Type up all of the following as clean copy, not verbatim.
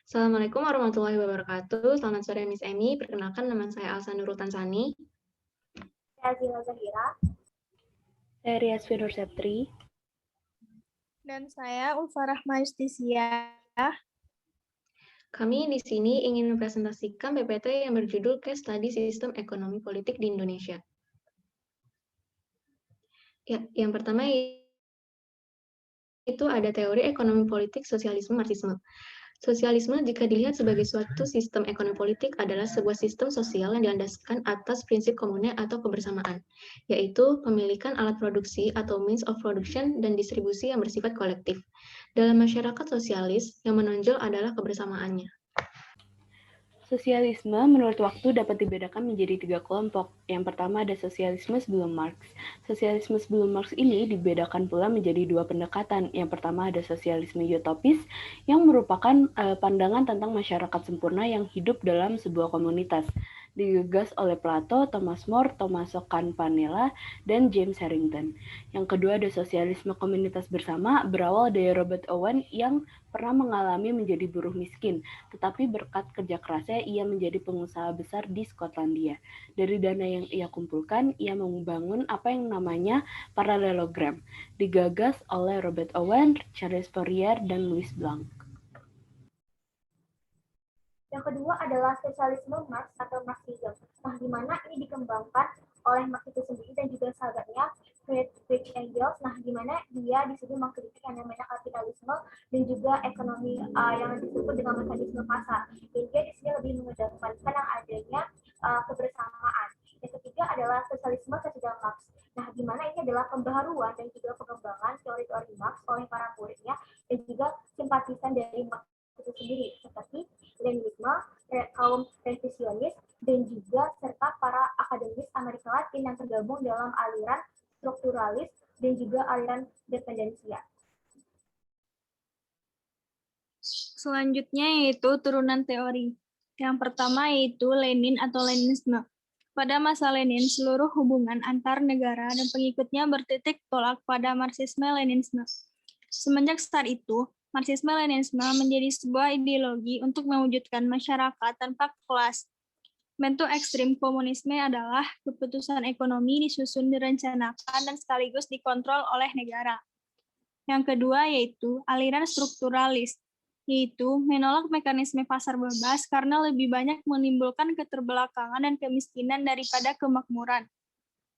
Assalamualaikum warahmatullahi wabarakatuh. Selamat sore Miss Emi. Perkenalkan nama saya Alsa Nurul Tansani. Saya Zila Zahira. Saya Rias Firur Septri. Dan saya Ulfa Rahma Justisia. Kami di sini ingin mempresentasikan PPT yang berjudul Case Study Sistem Ekonomi Politik di Indonesia. Ya, yang pertama itu ada teori ekonomi politik sosialisme marxisme. Sosialisme jika dilihat sebagai suatu sistem ekonomi politik adalah sebuah sistem sosial yang dilandaskan atas prinsip komuner atau kebersamaan, yaitu pemilikan alat produksi atau means of production dan distribusi yang bersifat kolektif. Dalam masyarakat sosialis, yang menonjol adalah kebersamaannya. Sosialisme menurut waktu dapat dibedakan menjadi 3 kelompok. Yang pertama ada sosialisme sebelum Marx. Sosialisme sebelum Marx ini dibedakan pula menjadi 2 pendekatan. Yang pertama ada sosialisme utopis yang merupakan pandangan tentang masyarakat sempurna yang hidup dalam sebuah komunitas. Digagas oleh Plato, Thomas More, Tommaso Campanella, dan James Harrington. Yang kedua ada sosialisme komunitas bersama berawal dari Robert Owen yang pernah mengalami menjadi buruh miskin, tetapi berkat kerja kerasnya ia menjadi pengusaha besar di Skotlandia. Dari dana yang ia kumpulkan, ia membangun apa yang namanya parallelogram, digagas oleh Robert Owen, Charles Fourier, dan Louis Blanc. Yang kedua adalah sosialisme Marx atau Marxism. Nah, di mana ini dikembangkan oleh Marx itu sendiri dan juga sahabatnya Friedrich Engels. Nah, di mana dia di sini mengkritik yang namanya kapitalisme dan juga ekonomi yang disebut dengan mekanisme pasar. Dan dia di sini lebih mengedepankan yang adanya kebersamaan. Yang ketiga adalah sosialisme sesudah Marx. Nah, di mana ini adalah pembaharuan dan juga pengembangan teori-teori Marx oleh para muridnya dan juga simpatisan dari Marx itu sendiri, seperti Leninisme, kaum revisionis, dan juga serta para akademis Amerika Latin yang tergabung dalam aliran strukturalis dan juga aliran dependensia. Selanjutnya yaitu turunan teori. Yang pertama yaitu Lenin atau Leninisme. Pada masa Lenin, seluruh hubungan antar negara dan pengikutnya bertitik tolak pada Marxisme-Leninisme. Semenjak saat itu, Marxisme-Leninisme menjadi sebuah ideologi untuk mewujudkan masyarakat tanpa kelas. Bentuk ekstrim komunisme adalah keputusan ekonomi disusun, direncanakan, dan sekaligus dikontrol oleh negara. Yang kedua yaitu aliran strukturalis, yaitu menolak mekanisme pasar bebas karena lebih banyak menimbulkan keterbelakangan dan kemiskinan daripada kemakmuran,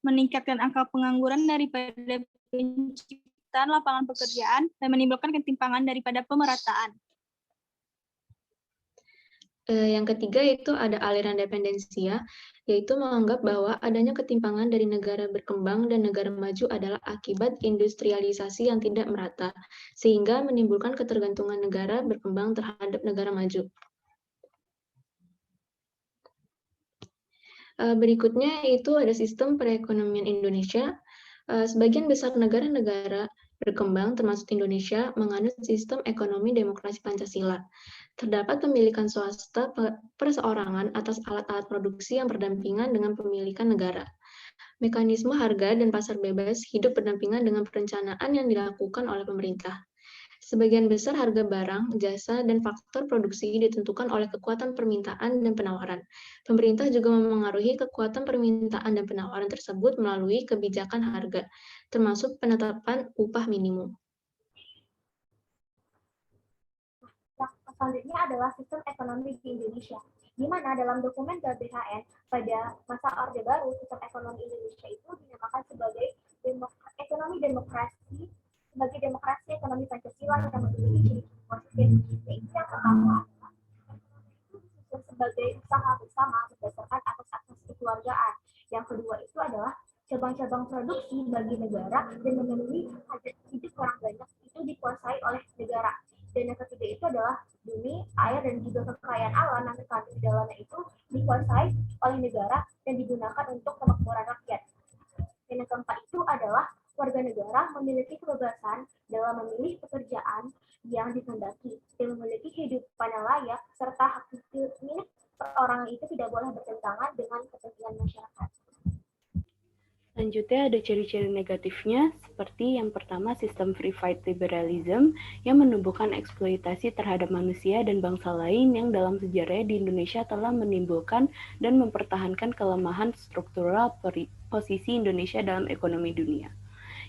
meningkatkan angka pengangguran daripada penciptaan lapangan pekerjaan, dan menimbulkan ketimpangan daripada pemerataan. Yang ketiga itu ada aliran dependensia, yaitu menganggap bahwa adanya ketimpangan dari negara berkembang dan negara maju adalah akibat industrialisasi yang tidak merata, sehingga menimbulkan ketergantungan negara berkembang terhadap negara maju. Berikutnya itu ada sistem perekonomian Indonesia. Sebagian besar negara-negara berkembang termasuk Indonesia menganut sistem ekonomi demokrasi Pancasila. Terdapat pemilikan swasta perseorangan atas alat-alat produksi yang berdampingan dengan pemilikan negara. Mekanisme harga dan pasar bebas hidup berdampingan dengan perencanaan yang dilakukan oleh pemerintah. Sebagian besar harga barang, jasa, dan faktor produksi ditentukan oleh kekuatan permintaan dan penawaran. Pemerintah juga memengaruhi kekuatan permintaan dan penawaran tersebut melalui kebijakan harga, termasuk penetapan upah minimum. Selanjutnya adalah sistem ekonomi di Indonesia, di mana dalam dokumen GBHN pada masa Orde Baru, sistem ekonomi Indonesia itu dinamakan sebagai ekonomi demokrasi, sebagai demokrasi ekonomi Pancasila yang memiliki ciri positif. Yaitu yang pertama, sebagai usaha bersama berdasarkan asas-asas kekeluargaan. Yang kedua itu adalah cabang-cabang produksi bagi negara dan memenuhi hajat hidup orang banyak itu dikuasai oleh negara. Dan yang ketiga itu adalah bumi, air, dan juga kekayaan alam yang terkandung di dalamnya itu dikuasai oleh negara dan digunakan untuk kemakmuran rakyat. Dan yang keempat itu adalah warga negara memiliki kebebasan dalam memilih pekerjaan yang dikehendaki dan memiliki kehidupan yang layak serta hak milik orang itu tidak boleh bertentangan dengan kepentingan masyarakat. Selanjutnya ada ciri-ciri negatifnya, seperti yang pertama sistem free fight liberalism yang menumbuhkan eksploitasi terhadap manusia dan bangsa lain yang dalam sejarahnya di Indonesia telah menimbulkan dan mempertahankan kelemahan struktural posisi Indonesia dalam ekonomi dunia.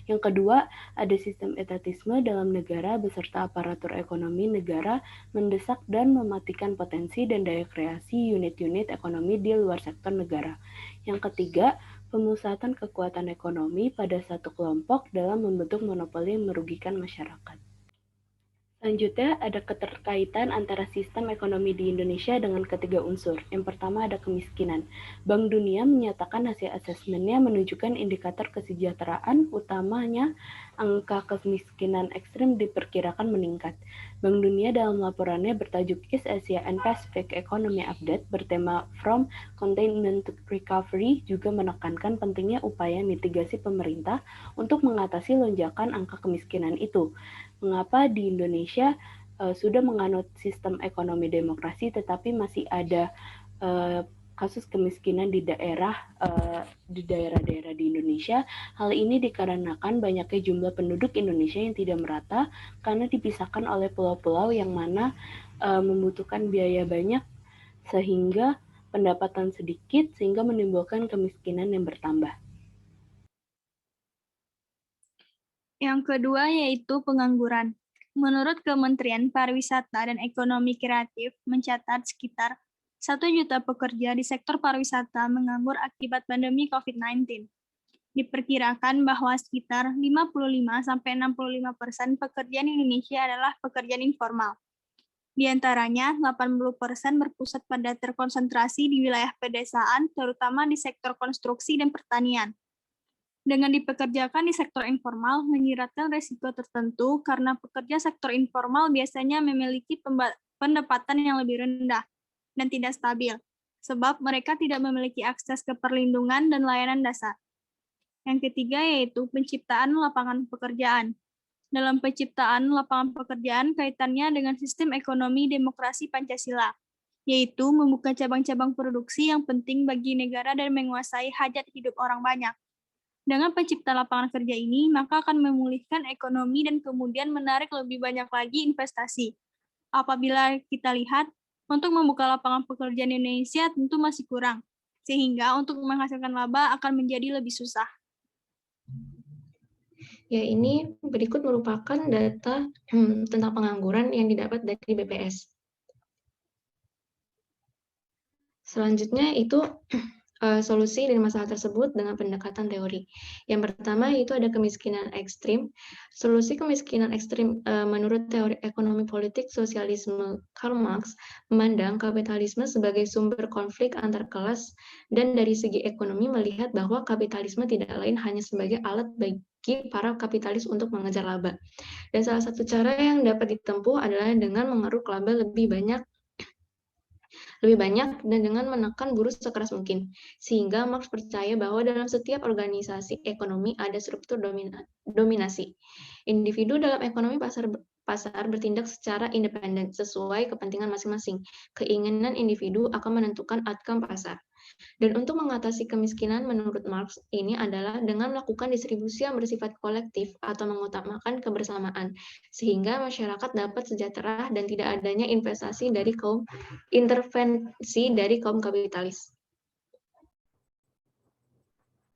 Yang kedua, ada sistem etatisme dalam negara beserta aparatur ekonomi negara mendesak dan mematikan potensi dan daya kreasi unit-unit ekonomi di luar sektor negara. Yang ketiga, pemusatan kekuatan ekonomi pada satu kelompok dalam membentuk monopoli yang merugikan masyarakat. Selanjutnya, ada keterkaitan antara sistem ekonomi di Indonesia dengan ketiga unsur. Yang pertama ada kemiskinan. Bank Dunia menyatakan hasil asesmennya menunjukkan indikator kesejahteraan, utamanya angka kemiskinan ekstrim diperkirakan meningkat. Bank Dunia dalam laporannya bertajuk East Asia and Pacific Economy Update bertema From Containment to Recovery juga menekankan pentingnya upaya mitigasi pemerintah untuk mengatasi lonjakan angka kemiskinan itu. Mengapa di Indonesia sudah menganut sistem ekonomi demokrasi tetapi masih ada kasus kemiskinan di daerah-daerah di Indonesia. Hal ini dikarenakan banyaknya jumlah penduduk Indonesia yang tidak merata karena dipisahkan oleh pulau-pulau yang mana membutuhkan biaya banyak sehingga pendapatan sedikit sehingga menimbulkan kemiskinan yang bertambah. Yang kedua yaitu pengangguran. Menurut Kementerian Pariwisata dan Ekonomi Kreatif mencatat sekitar 1 juta pekerja di sektor pariwisata menganggur akibat pandemi COVID-19. Diperkirakan bahwa sekitar 55-65% pekerjaan Indonesia adalah pekerjaan informal. Di antaranya, 80% berpusat pada terkonsentrasi di wilayah pedesaan, terutama di sektor konstruksi dan pertanian. Dengan dipekerjakan di sektor informal, menyiratkan resiko tertentu karena pekerja sektor informal biasanya memiliki pendapatan yang lebih rendah dan tidak stabil, sebab mereka tidak memiliki akses ke perlindungan dan layanan dasar. Yang ketiga yaitu penciptaan lapangan pekerjaan. Dalam penciptaan lapangan pekerjaan kaitannya dengan sistem ekonomi demokrasi Pancasila, yaitu membuka cabang-cabang produksi yang penting bagi negara dan menguasai hajat hidup orang banyak. Dengan pencipta lapangan kerja ini, maka akan memulihkan ekonomi dan kemudian menarik lebih banyak lagi investasi. Apabila kita lihat, untuk membuka lapangan pekerjaan di Indonesia tentu masih kurang, sehingga untuk menghasilkan laba akan menjadi lebih susah. Ya, ini berikut merupakan data tentang pengangguran yang didapat dari BPS. Selanjutnya itu solusi dari masalah tersebut dengan pendekatan teori. Yang pertama itu ada kemiskinan ekstrim. Solusi kemiskinan ekstrim menurut teori ekonomi politik sosialisme Karl Marx memandang kapitalisme sebagai sumber konflik antar kelas dan dari segi ekonomi melihat bahwa kapitalisme tidak lain hanya sebagai alat bagi para kapitalis untuk mengejar laba. Dan salah satu cara yang dapat ditempuh adalah dengan mengeruk laba lebih banyak dan dengan menekan buruh sekeras mungkin. Sehingga Marx percaya bahwa dalam setiap organisasi ekonomi ada struktur dominasi. Individu dalam ekonomi pasar bertindak secara independen sesuai kepentingan masing-masing. Keinginan individu akan menentukan outcome pasar. Dan untuk mengatasi kemiskinan menurut Marx ini adalah dengan melakukan distribusi yang bersifat kolektif atau mengutamakan kebersamaan, sehingga masyarakat dapat sejahtera dan tidak adanya intervensi dari kaum kapitalis.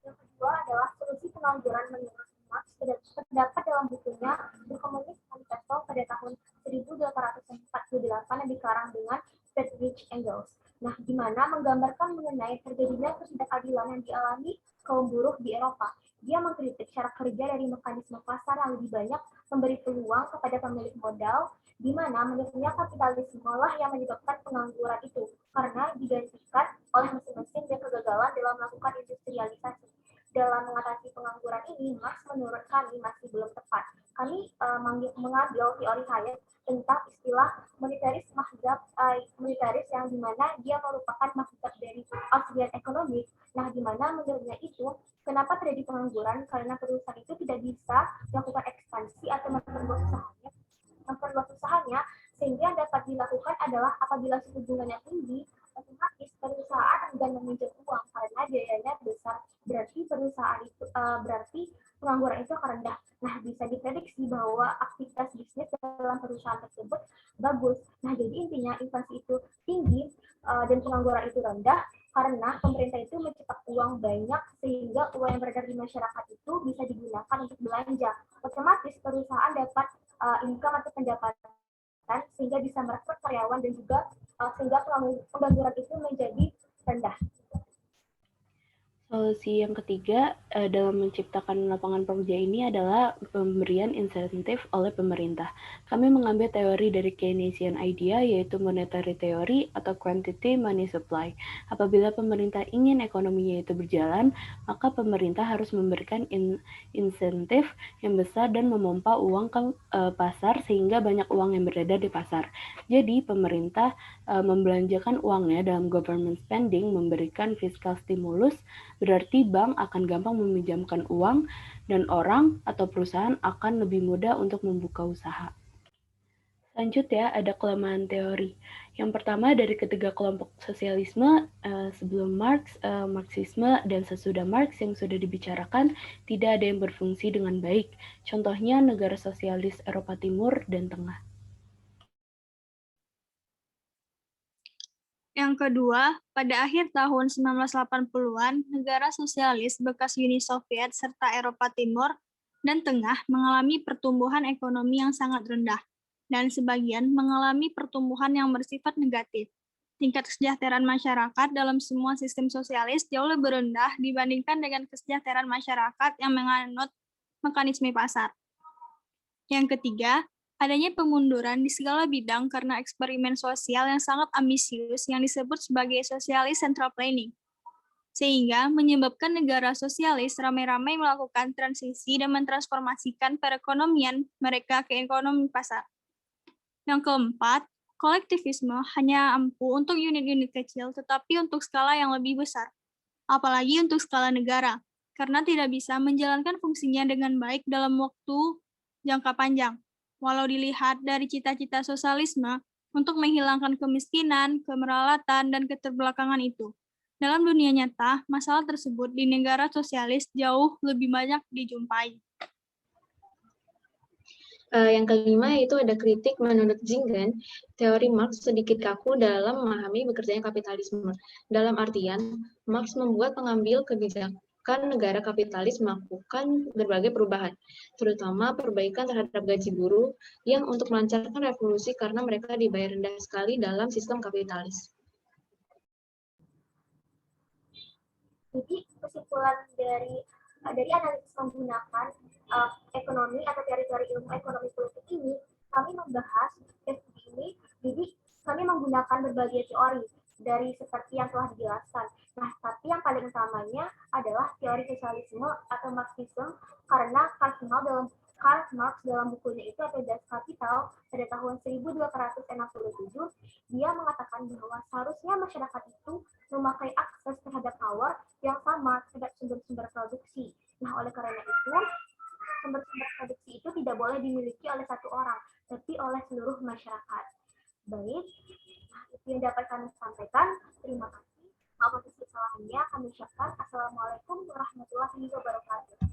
Yang kedua adalah solusi pengangguran menurut Marx terdapat dalam bukunya The Communist Manifesto pada tahun 1848 yang dikarang dengan Friedrich Engels. Nah, di mana menggambarkan mengenai terjadinya ketidakadilan yang dialami kaum buruh di Eropa. Dia mengkritik cara kerja dari mekanisme pasar yang lebih banyak memberi peluang kepada pemilik modal, di mana menurutnya kapitalisme lah yang menyebabkan pengangguran itu, karena digantikan oleh mesin-mesin dan kegagalan dalam melakukan industrialisasi. Dalam mengatasi pengangguran ini, Marx menurut kami masih belum tepat. Kami mengambil teori Hayek tentang istilah monetaris mahzab, monetaris yang dimana dia merupakan mahzab dari Austrian Economics. Nah, dimana menurutnya itu, kenapa terjadi pengangguran? Karena perusahaan itu tidak bisa melakukan ekspansi atau memperluas usahanya, sehingga yang dapat dilakukan adalah apabila suku bunganya tinggi, otomatis perusahaan enggan meminjam uang karena biayanya besar. Berarti perusahaan itu perusahaan tersebut bagus. Nah, jadi intinya inflasi itu tinggi dan pengangguran itu rendah karena pemerintah itu mencetak uang banyak sehingga uang yang beredar di masyarakat itu bisa digunakan untuk belanja. Otomatis perusahaan dapat income atau pendapatan sehingga bisa merekrut karyawan dan juga sehingga pengangguran itu menjadi rendah. Solusi yang ketiga dalam menciptakan lapangan kerja ini adalah pemberian insentif oleh pemerintah. Kami mengambil teori dari Keynesian idea, yaitu monetary theory atau quantity money supply. Apabila pemerintah ingin ekonominya itu berjalan, maka pemerintah harus memberikan insentif yang besar dan memompa uang ke pasar sehingga banyak uang yang beredar di pasar. Jadi pemerintah membelanjakan uangnya dalam government spending, memberikan fiskal stimulus, berarti bank akan gampang meminjamkan uang dan orang atau perusahaan akan lebih mudah untuk membuka usaha. Selanjutnya ada kelemahan teori. Yang pertama dari ketiga kelompok sosialisme sebelum Marx, Marxisme, dan sesudah Marx yang sudah dibicarakan tidak ada yang berfungsi dengan baik. Contohnya negara sosialis Eropa Timur dan Tengah. Yang kedua, pada akhir tahun 1980-an, negara sosialis bekas Uni Soviet serta Eropa Timur dan Tengah mengalami pertumbuhan ekonomi yang sangat rendah, dan sebagian mengalami pertumbuhan yang bersifat negatif. Tingkat kesejahteraan masyarakat dalam semua sistem sosialis jauh lebih rendah dibandingkan dengan kesejahteraan masyarakat yang menganut mekanisme pasar. Yang ketiga, adanya pemunduran di segala bidang karena eksperimen sosial yang sangat ambisius yang disebut sebagai sosialis central planning, sehingga menyebabkan negara sosialis ramai-ramai melakukan transisi dan mentransformasikan perekonomian mereka ke ekonomi pasar. Yang keempat, kolektivisme hanya ampuh untuk unit-unit kecil, tetapi untuk skala yang lebih besar, apalagi untuk skala negara, karena tidak bisa menjalankan fungsinya dengan baik dalam waktu jangka panjang. Walau dilihat dari cita-cita sosialisme untuk menghilangkan kemiskinan, kemeralatan, dan keterbelakangan itu. Dalam dunia nyata, masalah tersebut di negara sosialis jauh lebih banyak dijumpai. Yang kelima yaitu ada kritik menurut Zingen, teori Marx sedikit kaku dalam memahami bekerjanya kapitalisme. Dalam artian, Marx membuat pengambil kebijakan negara kapitalis melakukan berbagai perubahan, terutama perbaikan terhadap gaji buruh yang untuk melancarkan revolusi karena mereka dibayar rendah sekali dalam sistem kapitalis. Jadi kesimpulan dari analisis menggunakan ekonomi atau teori-teori ilmu ekonomi politik ini, kami membahas ini. Jadi kami menggunakan berbagai teori dari seperti yang telah dijelaskan. Nah, tapi yang paling utamanya adalah teori sosialisme atau Marxisme karena Karl Marx dalam bukunya itu atau Das Kapital pada tahun 1267 dia mengatakan bahwa seharusnya masyarakat itu memakai akses terhadap power yang sama terhadap sumber-sumber produksi. Nah, oleh karena itu sumber-sumber produksi itu tidak boleh dimiliki oleh satu orang, tapi oleh seluruh masyarakat. Baik, nah, itu yang dapat kami sampaikan. Terima kasih. Maaf atas kesalahannya, kami ucapkan Assalamualaikum warahmatullahi wabarakatuh.